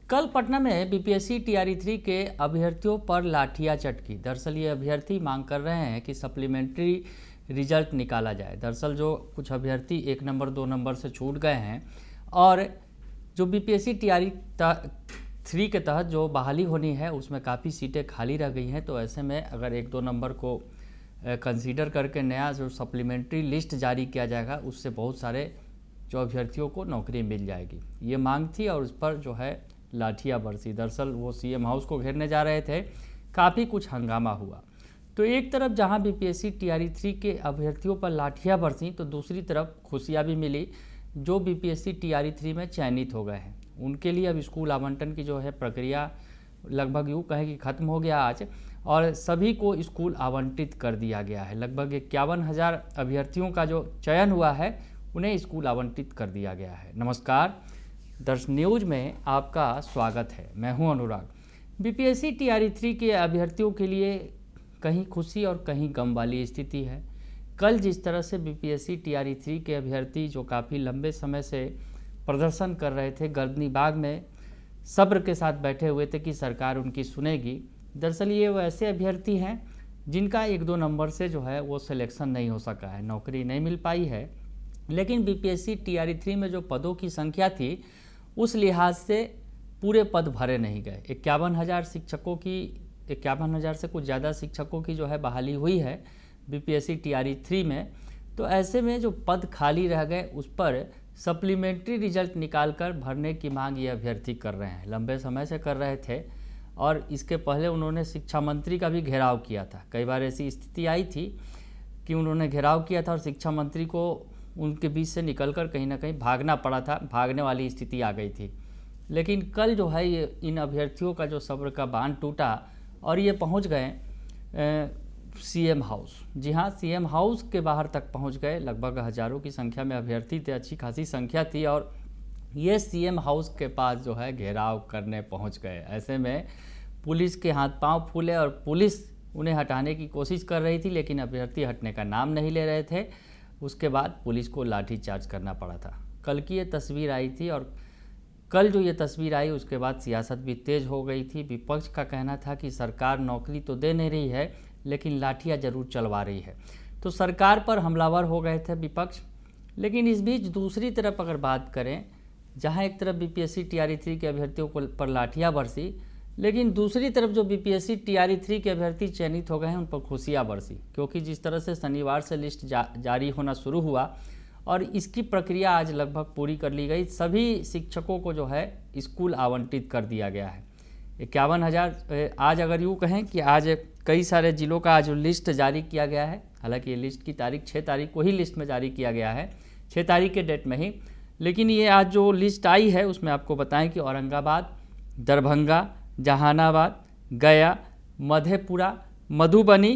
कल पटना में BPSC TRE 3 के अभ्यर्थियों पर लाठियां चटकी। दरअसल ये अभ्यर्थी मांग कर रहे हैं कि सप्लीमेंट्री रिजल्ट निकाला जाए। दरअसल जो कुछ अभ्यर्थी 1 नंबर 2 नंबर से छूट गए हैं और जो बीपीएससी टीआरई 3 के तहत जो बहाली होनी है उसमें काफ़ी सीटें खाली रह गई हैं। तो ऐसे में अगर 1-2 नंबर को कंसीडर करके नया जो सप्लीमेंट्री लिस्ट जारी किया जाएगा उससे बहुत सारे जो अभ्यर्थियों को नौकरी मिल जाएगी, ये मांग थी और उस पर जो है लाठियां बरसी। दरअसल वो सीएम हाउस को घेरने जा रहे थे, काफ़ी कुछ हंगामा हुआ। तो एक तरफ जहां बीपीएससी टीआरई 3 के अभ्यर्थियों पर लाठियां बरसी तो दूसरी तरफ खुशियां भी मिली जो बीपीएससी टीआरई 3 में चयनित हो गए हैं। उनके लिए अब स्कूल आवंटन की जो है प्रक्रिया लगभग यूँ कहें कि ख़त्म हो गया आज और सभी को स्कूल आवंटित कर दिया गया है। लगभग 51,000 अभ्यर्थियों का जो चयन हुआ है उन्हें स्कूल आवंटित कर दिया गया है। नमस्कार, दर्श न्यूज में आपका स्वागत है। मैं हूं अनुराग। बीपीएससी टीआरई 3 के अभ्यर्थियों के लिए कहीं खुशी और कहीं गम वाली स्थिति है। कल जिस तरह से बीपीएससी टीआरई 3 के अभ्यर्थी जो काफ़ी लंबे समय से प्रदर्शन कर रहे थे, गर्दनी बाग में सब्र के साथ बैठे हुए थे कि सरकार उनकी सुनेगी। दरअसल ये वो ऐसे अभ्यर्थी हैं जिनका 1-2 नंबर से जो है वो सिलेक्शन नहीं हो सका है, नौकरी नहीं मिल पाई है। लेकिन बीपीएससी टीआरई 3 में जो पदों की संख्या थी उस लिहाज से पूरे पद भरे नहीं गए। 51,000 शिक्षकों की 51,000 से कुछ ज़्यादा शिक्षकों की जो है बहाली हुई है बीपीएससी टीआरई 3 में। तो ऐसे में जो पद खाली रह गए उस पर सप्लीमेंट्री रिजल्ट निकालकर भरने की मांग ये अभ्यर्थी कर रहे हैं, लंबे समय से कर रहे थे और इसके पहले उन्होंने शिक्षा मंत्री का भी घेराव किया था। कई बार ऐसी स्थिति आई थी कि उन्होंने घेराव किया था और शिक्षा मंत्री को उनके बीच से निकलकर कहीं ना कहीं भागना पड़ा था, भागने वाली स्थिति आ गई थी। लेकिन कल जो है ये इन अभ्यर्थियों का जो सब्र का बांध टूटा और ये पहुंच गए सीएम हाउस। जी हाँ, सीएम हाउस के बाहर तक पहुंच गए। लगभग हज़ारों की संख्या में अभ्यर्थी थे, अच्छी खासी संख्या थी और ये सीएम हाउस के पास जो है घेराव करने पहुँच गए। ऐसे में पुलिस के हाथ पाँव फूले और पुलिस उन्हें हटाने की कोशिश कर रही थी, लेकिन अभ्यर्थी हटने का नाम नहीं ले रहे थे। उसके बाद पुलिस को लाठीचार्ज करना पड़ा था। कल की ये तस्वीर आई थी और कल जो ये तस्वीर आई उसके बाद सियासत भी तेज हो गई थी। विपक्ष का कहना था कि सरकार नौकरी तो दे नहीं रही है लेकिन लाठियाँ जरूर चलवा रही है। तो सरकार पर हमलावर हो गए थे विपक्ष। लेकिन इस बीच दूसरी तरफ अगर बात करें, जहाँ एक तरफ बीपीएससी टीआरई 3 के अभ्यर्थियों को पर लाठियाँ बरसी, लेकिन दूसरी तरफ जो बीपीएससी टीआरई 3 के अभ्यर्थी चयनित हो गए हैं उन पर खुशियाँ बरसी। क्योंकि जिस तरह से शनिवार से लिस्ट जारी होना शुरू हुआ और इसकी प्रक्रिया आज लगभग पूरी कर ली गई। सभी शिक्षकों को जो है स्कूल आवंटित कर दिया गया है। 51,000 आज अगर यूँ कहें कि आज कई सारे ज़िलों का आज लिस्ट जारी किया गया है। हालांकि ये लिस्ट की तारीख 6 तारीख को ही लिस्ट में जारी किया गया है, 6 तारीख के डेट में ही। लेकिन ये आज जो लिस्ट आई है उसमें आपको बताएं कि औरंगाबाद, दरभंगा, जहानाबाद, गया, मधेपुरा, मधुबनी,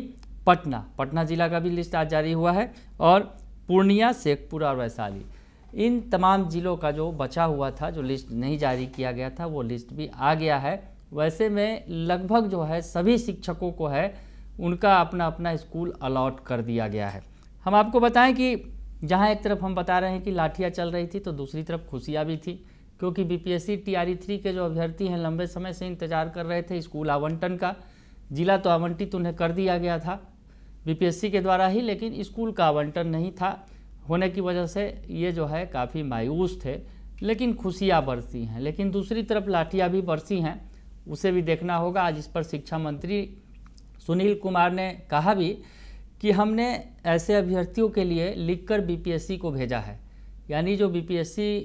पटना जिला का भी लिस्ट आज जारी हुआ है और पूर्णिया, शेखपुरा और वैशाली, इन तमाम ज़िलों का जो बचा हुआ था, जो लिस्ट नहीं जारी किया गया था, वो लिस्ट भी आ गया है। वैसे में लगभग जो है सभी शिक्षकों को है उनका अपना अपना स्कूल अलॉट कर दिया गया है। हम आपको बताएं कि जहां एक तरफ हम बता रहे हैं कि लाठियाँ चल रही थी तो दूसरी तरफ खुशियाँ भी थी, क्योंकि बीपीएससी टीआरई 3 के जो अभ्यर्थी हैं लंबे समय से इंतजार कर रहे थे स्कूल आवंटन का। जिला तो आवंटित उन्हें कर दिया गया था बीपीएससी के द्वारा ही, लेकिन स्कूल का आवंटन नहीं था होने की वजह से ये जो है काफ़ी मायूस थे। लेकिन खुशियाँ बरसी हैं, लेकिन दूसरी तरफ लाठियाँ भी बरसी हैं, उसे भी देखना होगा। आज इस पर शिक्षा मंत्री सुनील कुमार ने कहा भी कि हमने ऐसे अभ्यर्थियों के लिए लिखकर बीपीएससी को भेजा है। यानी जो बीपीएससी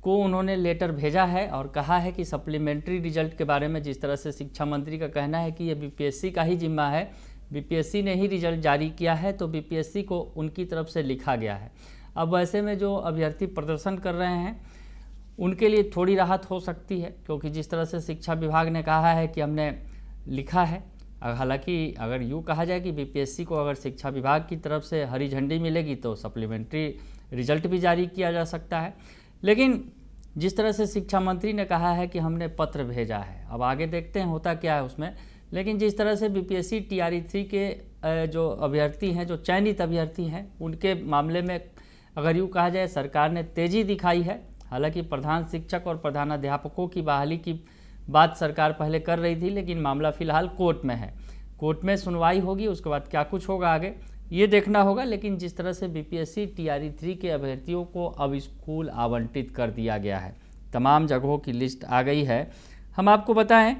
को उन्होंने लेटर भेजा है और कहा है कि सप्लीमेंट्री रिजल्ट के बारे में जिस तरह से शिक्षा मंत्री का कहना है कि ये बीपीएससी का ही जिम्मा है, बीपीएससी ने ही रिजल्ट जारी किया है, तो बीपीएससी को उनकी तरफ से लिखा गया है। अब वैसे में जो अभ्यर्थी प्रदर्शन कर रहे हैं उनके लिए थोड़ी राहत हो सकती है, क्योंकि जिस तरह से शिक्षा विभाग ने कहा है कि हमने लिखा है। हालांकि अगर यूँ कहा जाए कि बीपीएससी को अगर शिक्षा विभाग की तरफ से हरी झंडी मिलेगी तो सप्लीमेंट्री रिजल्ट भी जारी किया जा सकता है। लेकिन जिस तरह से शिक्षा मंत्री ने कहा है कि हमने पत्र भेजा है, अब आगे देखते हैं होता क्या है उसमें। लेकिन जिस तरह से बीपीएससी टीआरई 3 के जो अभ्यर्थी हैं, जो चयनित अभ्यर्थी हैं, उनके मामले में अगर यूँ कहा जाए सरकार ने तेज़ी दिखाई है। हालांकि प्रधान शिक्षक और प्रधानाध्यापकों की बहाली की बात सरकार पहले कर रही थी, लेकिन मामला फिलहाल कोर्ट में है। कोर्ट में सुनवाई होगी, उसके बाद क्या कुछ होगा आगे ये देखना होगा। लेकिन जिस तरह से बीपीएससी टीआरई 3 के अभ्यर्थियों को अब स्कूल आवंटित कर दिया गया है, तमाम जगहों की लिस्ट आ गई है। हम आपको बताएं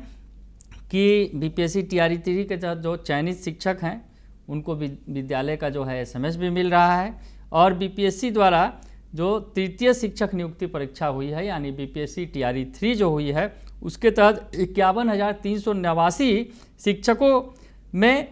कि बीपीएससी टीआरई 3 के तहत जो चयनित शिक्षक हैं उनको विद्यालय का जो है एसएमएस भी मिल रहा है, और बीपीएससी द्वारा जो तृतीय शिक्षक नियुक्ति परीक्षा हुई है यानी बीपीएससी टीआरई 3 जो हुई है उसके तहत 51,389 शिक्षकों में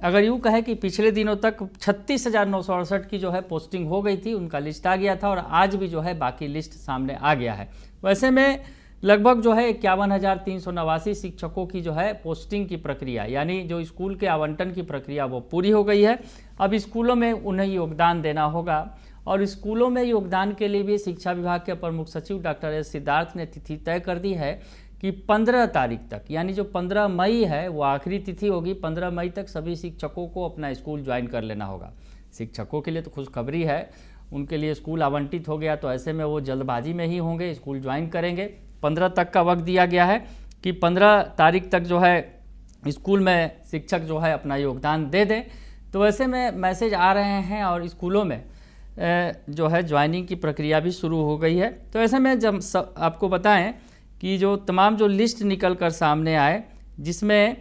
अगर यूँ कहे कि पिछले दिनों तक 36,968 की जो है पोस्टिंग हो गई थी, उनका लिस्ट आ गया था और आज भी जो है बाकी लिस्ट सामने आ गया है। वैसे में लगभग जो है 51,389 शिक्षकों की जो है पोस्टिंग की प्रक्रिया यानी जो स्कूल के आवंटन की प्रक्रिया वो पूरी हो गई है। अब स्कूलों में उन्हें योगदान देना होगा, और स्कूलों में योगदान के लिए भी शिक्षा विभाग के अपर मुख्य सचिव डॉक्टर एस सिद्धार्थ ने तिथि तय कर दी है कि 15 तारीख तक, यानी जो 15 मई है वो आखिरी तिथि होगी। 15 मई तक सभी शिक्षकों को अपना स्कूल ज्वाइन कर लेना होगा। शिक्षकों के लिए तो खुशखबरी है, उनके लिए स्कूल आवंटित हो गया, तो ऐसे में वो जल्दबाजी में ही होंगे, स्कूल ज्वाइन करेंगे। 15 तक का वक्त दिया गया है कि 15 तारीख तक जो है स्कूल में शिक्षक जो है अपना योगदान दे दें। तो ऐसे में मैसेज आ रहे हैं और स्कूलों में जो है ज्वाइनिंग की प्रक्रिया भी शुरू हो गई है। तो ऐसे में जब आपको बताएं कि जो तमाम जो लिस्ट निकल कर सामने आए, जिसमें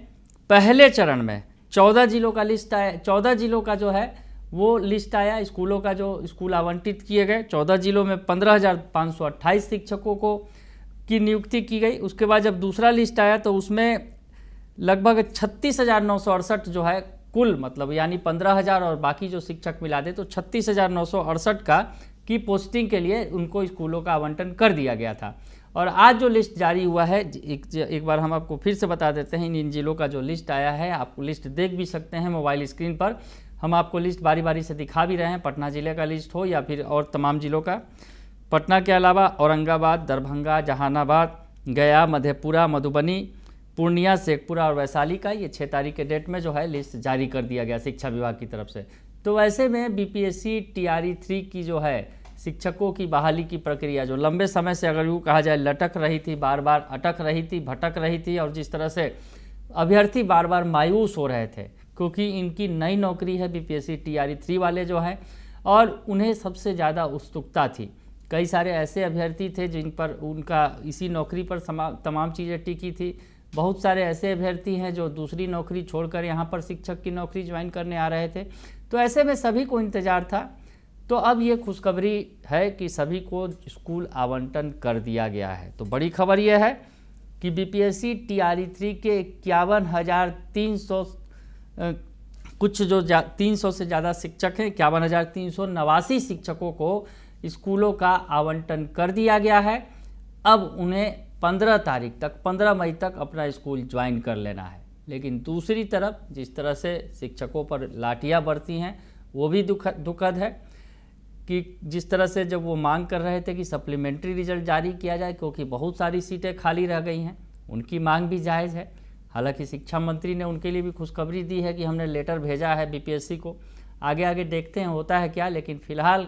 पहले चरण में 14 जिलों का लिस्ट आया, 14 जिलों का जो है वो लिस्ट आया स्कूलों का, जो स्कूल आवंटित किए गए। 14 जिलों में 15,528 शिक्षकों को की नियुक्ति की गई। उसके बाद जब दूसरा लिस्ट आया तो उसमें लगभग 36,968 जो है कुल, मतलब यानी 15,000 और बाकी जो शिक्षक मिला दे तो 36,968 का की पोस्टिंग के लिए उनको स्कूलों का आवंटन कर दिया गया था। और आज जो लिस्ट जारी हुआ है, एक बार हम आपको फिर से बता देते हैं इन जिलों का जो लिस्ट आया है। आपको लिस्ट देख भी सकते हैं मोबाइल स्क्रीन पर, हम आपको लिस्ट बारी बारी से दिखा भी रहे हैं। पटना जिले का लिस्ट हो या फिर और तमाम जिलों का। पटना के अलावा औरंगाबाद, दरभंगा, जहानाबाद, गया, मधेपुरा, मधुबनी, पूर्णिया, शेखपुरा और वैशाली का ये 6 तारीख के डेट में जो है लिस्ट जारी कर दिया गया शिक्षा विभाग की तरफ से। तो ऐसे में बीपीएससी टीआरई 3 की जो है शिक्षकों की बहाली की प्रक्रिया जो लंबे समय से अगर यूँ कहा जाए लटक रही थी, बार बार अटक रही थी, भटक रही थी, और जिस तरह से अभ्यर्थी बार बार मायूस हो रहे थे क्योंकि इनकी नई नौकरी है बीपीएससी टीआरई 3 वाले जो हैं, और उन्हें सबसे ज़्यादा उत्सुकता थी। कई सारे ऐसे अभ्यर्थी थे जिन पर उनका इसी नौकरी पर तमाम चीज़ें टिकी थी। बहुत सारे ऐसे अभ्यर्थी हैं जो दूसरी नौकरी छोड़कर यहाँ पर शिक्षक की नौकरी ज्वाइन करने आ रहे थे। तो ऐसे में सभी को इंतज़ार था। तो अब ये खुशखबरी है कि सभी को स्कूल आवंटन कर दिया गया है। तो बड़ी खबर यह है कि बीपीएससी टीआरई 3 के 51,300 कुछ जो 300 से ज़्यादा शिक्षक हैं, 51,389 शिक्षकों को स्कूलों का आवंटन कर दिया गया है। अब उन्हें 15 तारीख तक, 15 मई तक अपना स्कूल ज्वाइन कर लेना है। लेकिन दूसरी तरफ जिस तरह से शिक्षकों पर लाठियाँ बरती हैं वो भी दुखद है कि जिस तरह से जब वो मांग कर रहे थे कि सप्लीमेंट्री रिजल्ट जारी किया जाए क्योंकि बहुत सारी सीटें खाली रह गई हैं, उनकी मांग भी जायज़ है। हालांकि शिक्षा मंत्री ने उनके लिए भी खुशखबरी दी है कि हमने लेटर भेजा है बीपीएससी को, आगे देखते हैं होता है क्या। लेकिन फ़िलहाल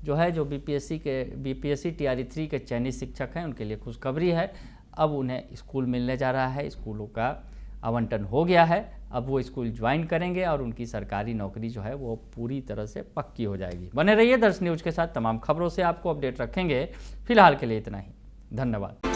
जो है जो बीपीएससी टीआरई 3 के चयनित शिक्षक हैं उनके लिए खुशखबरी है। अब उन्हें स्कूल मिलने जा रहा है, स्कूलों का आवंटन हो गया है। अब वो स्कूल ज्वाइन करेंगे और उनकी सरकारी नौकरी जो है वो पूरी तरह से पक्की हो जाएगी। बने रहिए दर्श न्यूज़ के साथ, तमाम खबरों से आपको अपडेट रखेंगे। फिलहाल के लिए इतना ही, धन्यवाद।